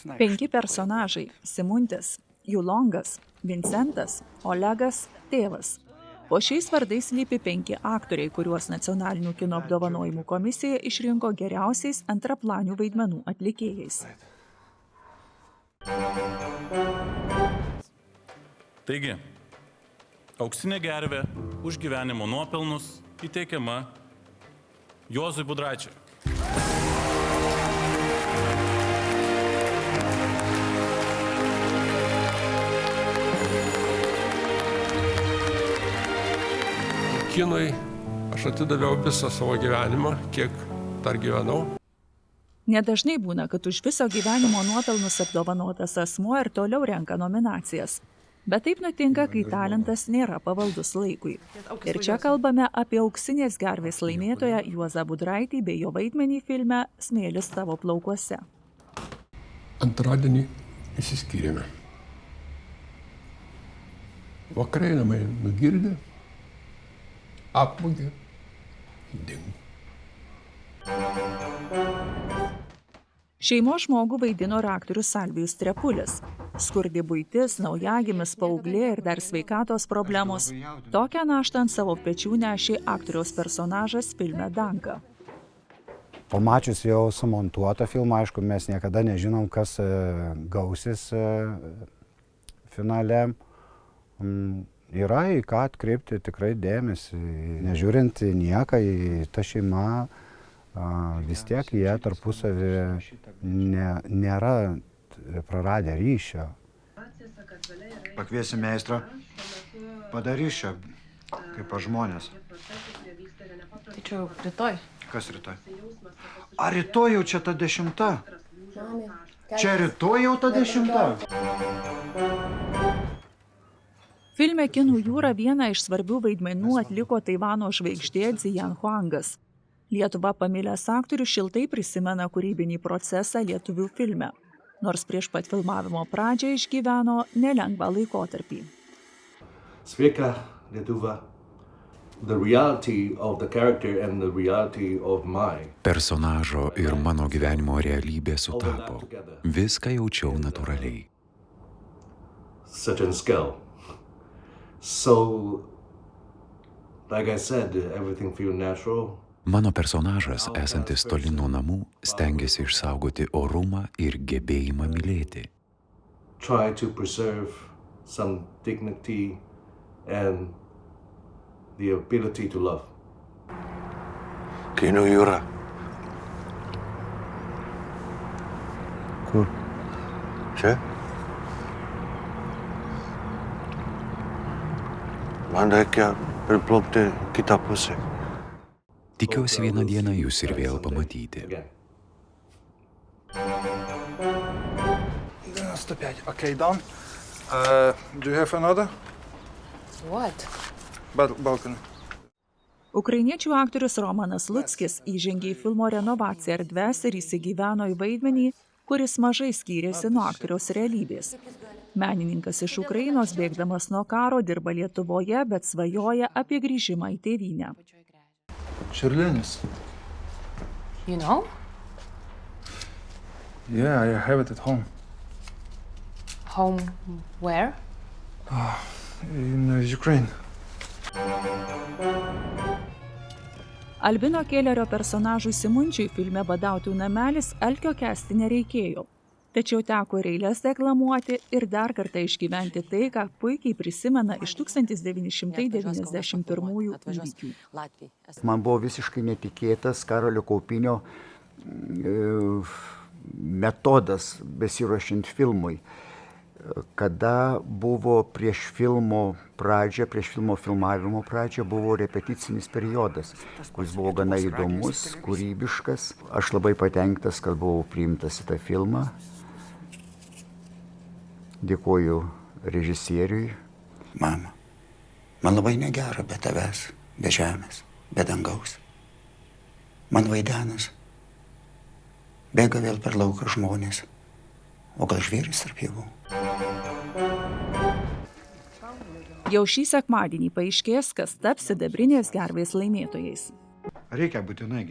5 personažai – Simuntis, Julongas, Vincentas, Olegas, tėvas. Po šiais vardais slypi 5 aktoriai, kuriuos Nacionalinių kino apdovanojimų komisija išrinko geriausiais antraplanių vaidmenų atlikėjais. Taigi, auksinė gervė už gyvenimo nuopelnus įteikiama Juozui Budraičiui. Kinui aš atidaviau visą savo gyvenimą, kiek dar gyvenau. Nedažnai būna, kad už viso gyvenimo nuopelnus apdovanotas asmuo ir toliau renka nominacijas. Bet taip nutinka, kai talentas nėra pavaldus laikui. Ir čia kalbame apie auksinės gervės laimėtoją Juozą Budraitį bei jo vaidmenį filme Smėlis tavo plaukuose. Antradienį išsiskyrėme. Vakarai namai nugirdė, apvogė, dingo. Šeimos žmogų vaidino ir aktorius Salvijus Trepulis. Skurdi buitis, naujagimis, paauglė ir dar sveikatos problemos. Tokią naštą ant savo pečių nešė aktoriaus personažas filme Danka. Pamačius jau sumontuotą filmą, aišku, mes niekada nežinom, kas gausis finale. Yra į ką atkreipti tikrai dėmesį. Nežiūrint į nieką, į tą šeimą, vis tiek jie tarpusavį nėra praradę ryšio. Pakviesi meistrą, padarys čia, kaip aš žmonės. Tai čia rytoj. Kas rytoj? Ar rytoj jau čia ta 10? Čia rytoj jau ta 10? Filme Kinų jūra vieną iš svarbių vaidmenų atliko Taivano žvaigždė Ziyan Huangas. Lietuvą pamilęs aktorius šiltai prisimena kūrybinį procesą lietuvių filme, nors prieš pat filmavimo pradžią išgyveno nelengvą laikotarpį. Sveika, Lietuva. The reality of the character and the reality of my. Personažo ir mano gyvenimo realybė sutapo. Viską jaučiau natūraliai. Such a scale. So, like I said, everything feels natural. Mano personažas, esantis toli nuo namų, stengiasi išsaugoti orumą ir gebėjimą mylėti. Try to preserve some dignity and the ability to love. Kinų jūra. Kur? Čia? Man reikia priplaukti kitą pusę. Tikiuosi vieną dieną jūs ir vėl pamatyti. Okay, down. Do you have another? What? Balcony. Ukrainiečių aktorius Romanas Luckis įžengė į filmo renovaciją erdves ir įsigyveno į vaidmenį, kuris mažai skyrėsi nuo aktoriaus realybės. Menininkas iš Ukrainos, bėgdamas nuo karo, dirba Lietuvoje, bet svajoja apie grįžimą į tėvynę. Čiurlionis. You know? Yeah, I have it at home. Home where? In Ukraine. Albino Kelerio personažui Simunčiui filme Badautojų namelis alkio kęsti nereikėjo. Tačiau teko ir eiles deklamuoti ir dar kartą išgyventi tai, ką puikiai prisimena iš 1991 įvykių. Man buvo visiškai netikėtas Karolio Kaupinio metodas besiruošiant filmui, kada buvo prieš filmo filmavimo pradžią buvo repeticinis periodas, kuris buvo gana įdomus, kūrybiškas. Aš labai patenkintas, kad buvau priimtas į tą filmą. Dėkuoju režisieriui. Mama, man labai negera be tavęs, be žemės, be dangaus. Man vaidenas. Bėga vėl per lauką žmonės. O gal žvėris tarp javų? Jau šį sekmadienį paaiškės, kas taps sidabrinės gervės laimėtojais. Reikia būtinai,